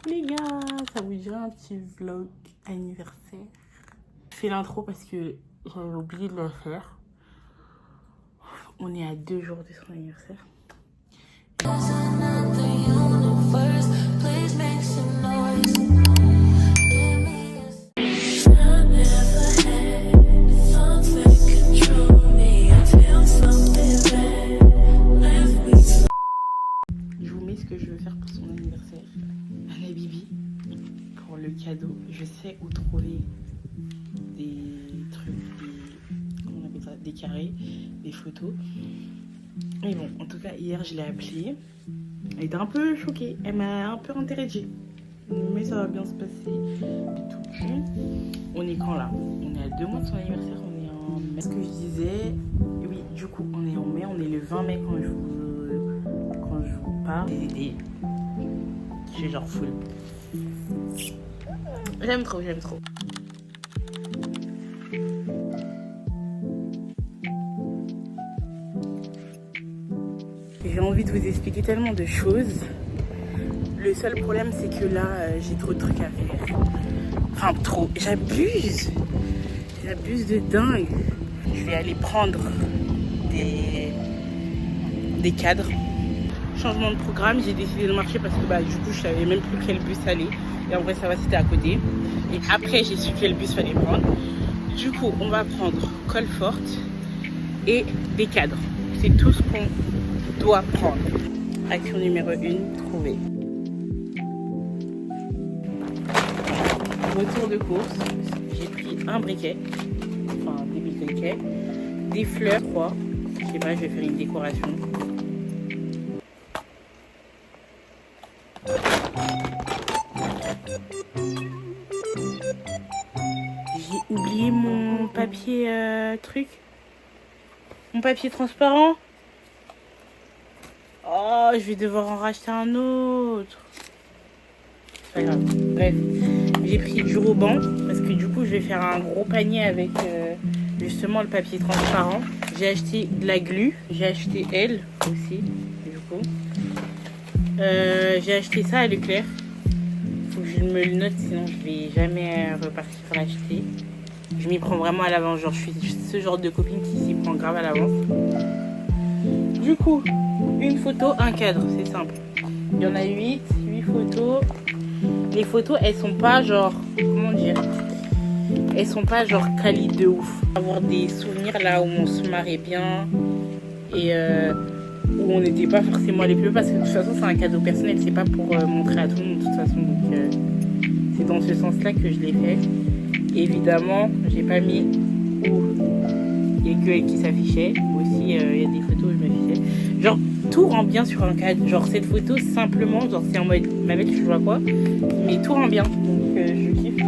Les gars, ça vous dirait un petit vlog anniversaire? Je fais l'intro parce que j'avais oublié de la faire. On est à 2 jours de son anniversasaire. Je vous mets ce que je veux faire pour son anniversaire. À la Bibi, pour le cadeau. Je sais où trouver des trucs, comment on appelle ça, des carrés, des photos. Mais bon, en tout cas, hier, je l'ai appelée. Elle était un peu choquée. Elle m'a un peu interrogée. Mais ça va bien se passer. Tout cul. On est quand là? On est à 2 mois de son anniversaire. On est en mai. Ce que je disais, oui, du coup, on est en mai. On est le 20 mai quand je vous parle. Et je suis genre full. J'aime trop, j'aime trop. J'ai envie de vous expliquer tellement de choses. Le seul problème, c'est que là, j'ai trop de trucs à faire. Enfin, trop. J'abuse. J'abuse de dingue. Je vais aller prendre des cadres. Changement de programme, j'ai décidé de marcher parce que du coup, je savais même plus quel bus aller. Et en vrai, ça va, c'était à côté. Et après, j'ai su quel bus fallait prendre. Du coup, on va prendre Colfort et des cadres. C'est tout ce qu'on doit prendre. Action numéro 1, trouver. Retour de course, j'ai pris un briquet, enfin des briquets, des fleurs, 3. Je sais pas, je vais faire une décoration. J'ai oublié mon papier truc. Mon papier transparent. Oh, je vais devoir en racheter un autre. C'est pas grave. Bref, j'ai pris du ruban parce que du coup, je vais faire un gros panier avec justement le papier transparent. J'ai acheté de la glu. J'ai acheté elle aussi, du coup. J'ai acheté ça à Leclerc. Faut que je me le note, sinon je vais jamais repartir pour l'acheter. Je m'y prends vraiment à l'avance. Genre, je suis ce genre de copine qui s'y prend grave à l'avance. Du coup, une photo, un cadre, c'est simple. Il y en a 8 photos. Les photos, elles sont pas genre, comment dire, elles sont pas genre quali de ouf. Avoir des souvenirs là où on se marrait bien et où on n'était pas forcément les plus hauts parce que de toute façon c'est un cadeau personnel, c'est pas pour montrer à tout le monde de toute façon. Donc c'est dans ce sens-là que je l'ai fait. Évidemment, j'ai pas mis où il y a que elle qui s'affichait. Aussi, il y a des photos où je m'affichais. Genre, tout rend bien sur un cadre. Genre, cette photo, simplement, genre, c'est en mode, ma belle, tu vois quoi? Mais tout rend bien. Donc, je kiffe.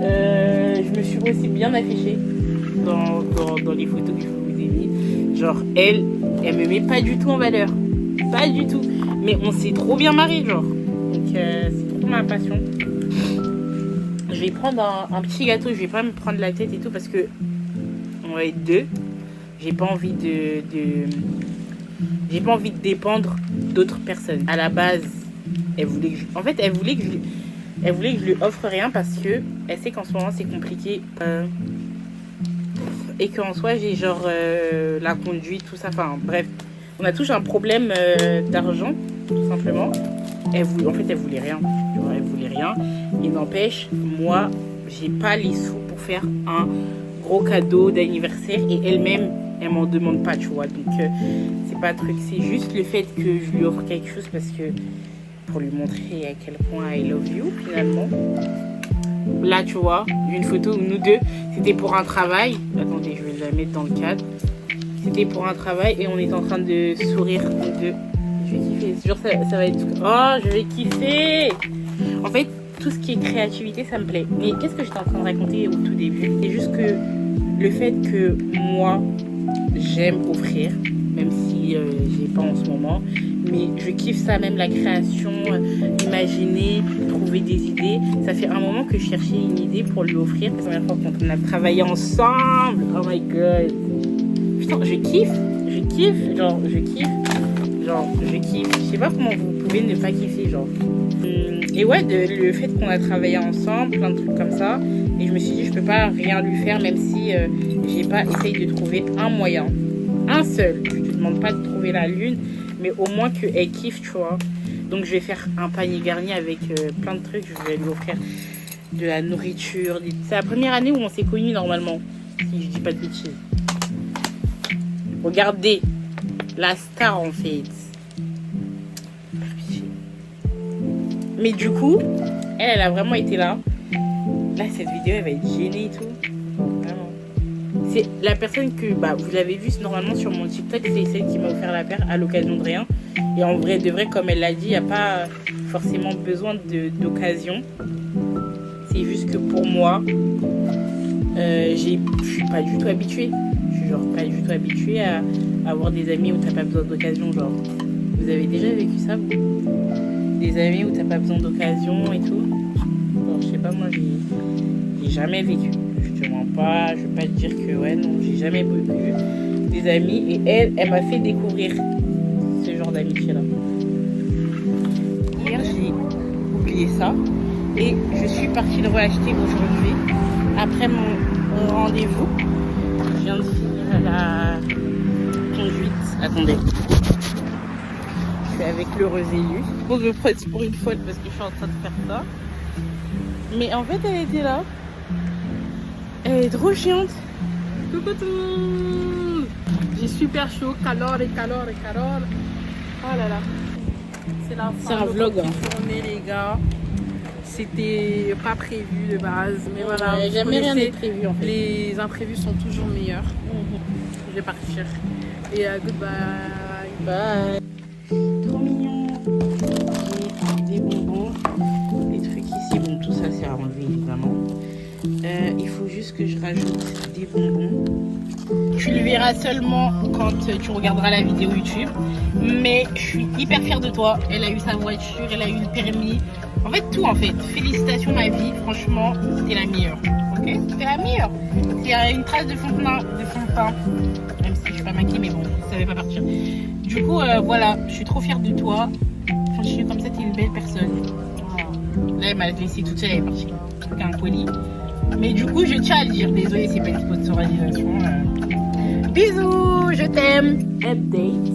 Je me suis aussi bien affichée dans les photos que je vous ai mis. Genre, elle me met pas du tout en valeur. Pas du tout. Mais on s'est trop bien marré, genre. Donc, c'est trop ma passion. Je vais prendre un petit gâteau. Je vais pas me prendre la tête et tout parce que on va être 2. J'ai pas envie j'ai pas envie de dépendre d'autres personnes. À la base, elle voulait que elle voulait que je lui offre rien parce que elle sait qu'en ce moment c'est compliqué et qu'en soi j'ai genre la conduite, tout ça. Enfin bref, on a tous un problème d'argent, tout simplement. Elle voulait rien. Tu vois, elle voulait rien. Et n'empêche, moi, j'ai pas les sous pour faire un gros cadeau d'anniversaire et elle-même, elle m'en demande pas, tu vois. Donc, c'est pas un truc. C'est juste le fait que je lui offre quelque chose parce que pour lui montrer à quel point I love you, finalement. Là, tu vois, une photo où nous deux, c'était pour un travail. Attendez, je vais la mettre dans le cadre. C'était pour un travail et on est en train de sourire, nous deux. Je vais kiffer. Genre, ça va être... Oh, je vais kiffer. En fait, tout ce qui est créativité, ça me plaît. Mais qu'est-ce que j'étais en train de raconter au tout début? C'est juste que le fait que moi, j'aime offrir, même si j'ai pas en ce moment, mais je kiffe ça, même la création, imaginer, trouver des idées. Ça fait un moment que je cherchais une idée pour lui offrir. La première fois quand on a travaillé ensemble, oh my god, putain, je kiffe, je kiffe. Je sais pas comment vous pouvez ne pas kiffer, genre. Et ouais, le fait qu'on a travaillé ensemble, plein de trucs comme ça. Et je me suis dit, je peux pas rien lui faire, même si j'ai pas essayé de trouver un moyen. Un seul. Je te demande pas de trouver la lune, mais au moins qu'elle kiffe, tu vois. Donc je vais faire un panier garni avec plein de trucs. Je vais lui offrir de la nourriture. C'est la première année où on s'est connus normalement, si je dis pas de bêtises. Regardez, la star en fait. Mais du coup, elle a vraiment été là. Là, cette vidéo, elle va être gênée et tout. Vraiment. C'est la personne que vous avez vue normalement sur mon TikTok. C'est celle qui m'a offert la paire à l'occasion de rien. Et en vrai, de vrai, comme elle l'a dit, il n'y a pas forcément besoin d'occasion. C'est juste que pour moi, je suis pas du tout habituée. Je suis genre pas du tout habituée à avoir des amis où t'as pas besoin d'occasion. Genre, vous avez déjà vécu ça, vous? Des amis où t'as pas besoin d'occasion et tout? Genre, je sais pas, moi j'ai jamais vécu. Je te mens pas, je vais pas te dire que ouais, non, j'ai jamais vécu des amis. Et elle m'a fait découvrir ce genre d'amitié là. Hier, j'ai oublié ça. Et je suis partie le reacheter aujourd'hui. Après mon rendez-vous, je viens de finir la conduite. Attendez. Je suis avec l'heureuse élue. Bon, je me prends pour une folle parce que je suis en train de faire ça. Mais en fait, elle était là. Elle est trop chiante. Coucou tout le monde. J'ai super chaud. Calor. Oh là là. C'est la fin de vlog, notre journée, les gars. C'était pas prévu de base, mais voilà. Ouais, jamais rien n'est prévu en fait. Les imprévus sont toujours meilleurs. Je vais partir. Et goodbye. Bye. Trop mignon. J'ai des bonbons, des trucs ici. Bon, tout ça c'est à enlever évidemment. Il faut juste que je rajoute des bonbons. Tu le verras seulement quand tu regarderas la vidéo YouTube. Mais je suis hyper fière de toi. Elle a eu sa voiture, elle a eu le permis. En fait, tout en fait. Félicitations ma vie. Franchement, t'es la meilleure. Ok? T'es la meilleure. Il y a une trace de fond de teint. Même si je suis pas maquillée, mais bon, ça va pas partir. Du coup, voilà. Je suis trop fière de toi. Continue comme ça, t'es une belle personne. Voilà. Là, elle m'a laissée toute seule. Elle est partie avec un colis. Mais du coup, je tiens à le dire. Désolée, c'est pas une sponsorisation. Bisous, je t'aime. Update.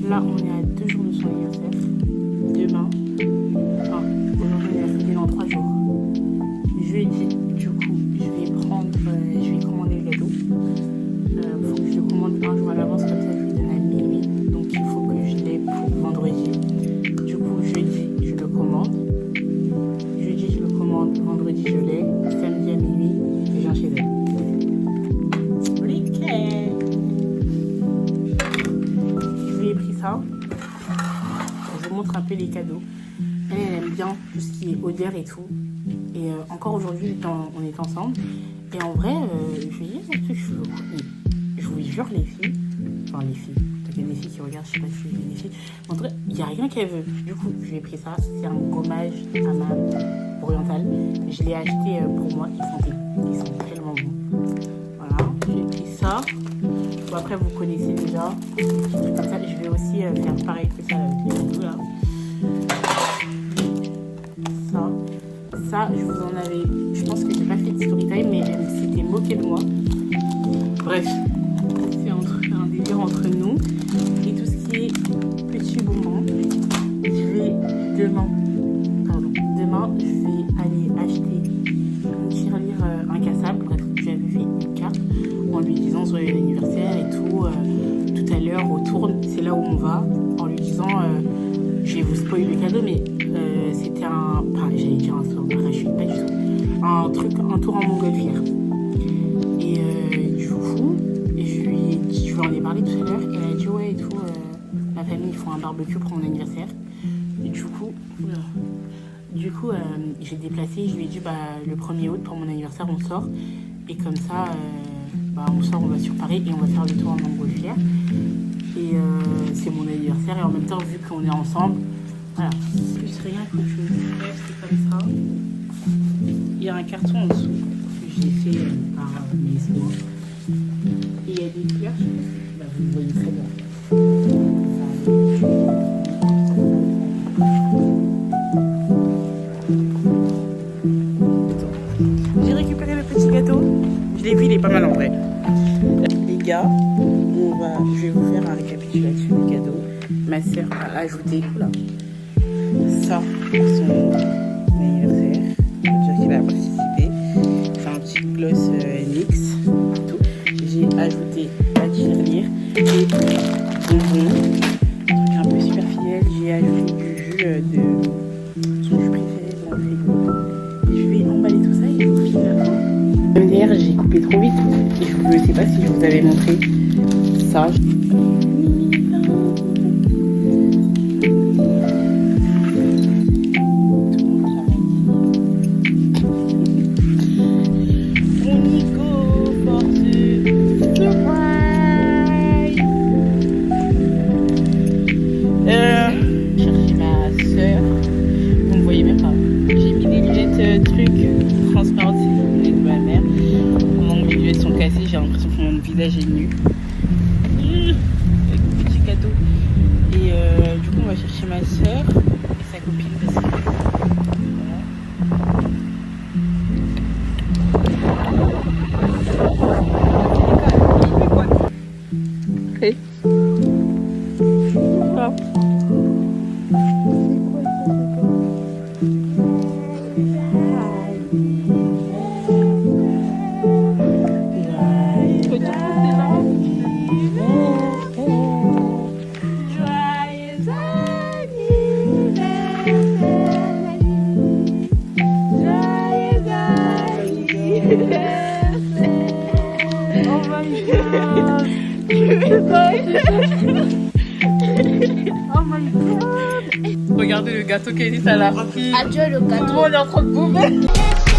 Là, on est à 2 jours de son anniversaire. Demain. Enfin, aujourd'hui, on est dans 3 jours. Jeudi, du coup, je vais commander le gâteau. Faut que je le commande un jour à l'avance, comme ça, je lui donne à minuit. Donc, il faut que je l'ai pour vendredi. Du coup, jeudi, je le commande. Jeudi, je le commande. Vendredi, je l'ai. Samedi à minuit, je viens chez elle. Je lui ai pris ça. Je vous montre un peu les cadeaux. Elle aime bien tout ce qui est odeur et tout. Et encore aujourd'hui, on est ensemble. Et en vrai, je lui ai dit un truc chelou. Je vous jure, les filles. Enfin, les filles. Il y a des filles qui regardent, je sais pas si c'est des filles. En tout cas, il n'y a rien qu'elle veut. Du coup, je lui ai pris ça. C'est un gommage à ma orientale. Je l'ai acheté pour moi. Ils sont tellement bons. Voilà. J'ai pris ça. Bon, après, vous connaissez déjà. Comme ça, je vais aussi faire pareil que ça avec les cadeaux là. Ça, je vous en avais. Je pense que j'ai pas fait de story time, mais elle s'était moquée de moi. Bref, c'est un délire entre nous. Et tout ce qui est petits bonbons, demain, je vais aller acheter une tirelire incassable. Bref, j'avais fait une carte en lui disant joyeux anniversaire et tout. Tout à l'heure, au tourne, c'est là où on va, en lui disant, je vais vous spoiler le cadeau, mais c'était j'allais dire un saut en parachute, pas du tout. Un tour en montgolfière. Et du coup, je lui en ai parlé tout à l'heure. Elle a dit ouais et tout. Ma famille ils font un barbecue pour mon anniversaire. Et du coup, j'ai déplacé. Je lui ai dit le 1er août pour mon anniversaire on sort. Et comme ça, on sort, on va sur Paris et on va faire le tour en montgolfière. Et c'est mon anniversaire et en même temps vu qu'on est ensemble. Voilà, plus rien que bref, c'est comme ça. Il y a un carton en dessous que j'ai fait par mes soins. Et il y a des fleurs, vous voyez très bien. j'ai vu, il est pas mal en vrai. Les gars, je vais vous faire un récapitulatif des cadeaux. Ma soeur a ajouté ça pour son anniversaire. Je veux dire qu'il a participé. C'est un petit gloss NYX. Tout. J'ai ajouté la tirelire et bonbons. Un truc un peu super fidèle. J'ai ajouté du jus de son jus préféré dans le frigo. Et je vais emballer tout ça et vous filmer la fin. Hier, j'ai coupé trop vite et je ne sais pas si je vous avais montré ça. Chercher ma soeur. Vous me voyez même pas. J'ai mis des lunettes transparentes, c'est les lunettes de ma mère. Pendant que mes lunettes sont cassées, j'ai l'impression que mon visage est nu. Avec un petit cadeau. Et du coup, on va chercher ma soeur et sa copine parce que voilà. Hey. Ah. Oh my god! Regardez le gâteau qu'Elise a la. Adieu le gâteau. Tout le monde est en train de bouffer.